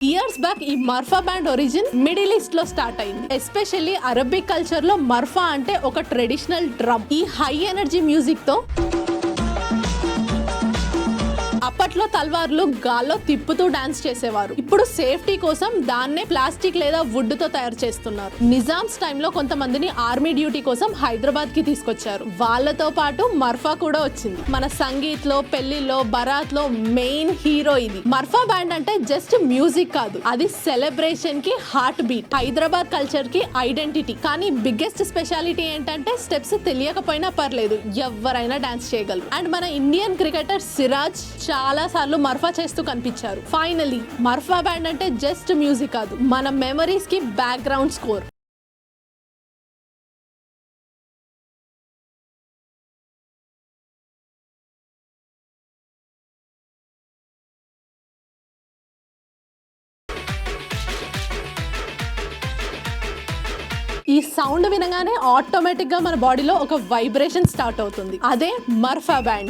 Years back ఈ Marfa band origin middle east లో start అయింది. ఎస్పెషల్లీ అరబిక్ కల్చర్ లో మర్ఫా అంటే ఒక ట్రెడిషనల్ డ్రమ్. ఈ హై ఎనర్జీ మ్యూజిక్ తో అప్పట్లో తల్వార్లు గాల్లో తిప్పుతూ డాన్స్ చేసేవారు. ఇప్పుడు సేఫ్టీ కోసం దాన్నే ప్లాస్టిక్ లేదా వుడ్ తో తయారు చేస్తున్నారు. నిజామ్స్ టైంలో కొంతమందిని ఆర్మీ డ్యూటీ కోసం హైదరాబాద్ కి తీసుకొచ్చారు. వాళ్ళతో పాటు మర్ఫా కూడా వచ్చింది. మన సంగీత్ లో, పెళ్లిలో, బరాత్ లో మెయిన్ హీరో ఇది. మర్ఫా బ్యాండ్ అంటే జస్ట్ మ్యూజిక్ కాదు, అది సెలబ్రేషన్ కి హార్ట్ బీట్, హైదరాబాద్ కల్చర్ కి ఐడెంటిటీ. కానీ బిగ్గెస్ట్ స్పెషాలిటీ ఏంటంటే స్టెప్స్ తెలియకపోయినా పర్లేదు, ఎవరైనా డాన్స్ చేయగలరు. అండ్ మన ఇండియన్ క్రికెటర్ సిరాజ్ చాలా సార్లు మర్ఫా చేస్తూ కనిపించారు. ఫైనలీ మర్ఫా బ్యాండ్ అంటే జస్ట్ మ్యూజిక్ కాదు, మన మెమరీస్ కి బ్యాక్గ్రౌండ్ స్కోర్. ఈ సౌండ్ వినగానే ఆటోమేటిక్ గా మన బాడీలో ఒక వైబ్రేషన్ స్టార్ట్ అవుతుంది. అదే మర్ఫా బ్యాండ్.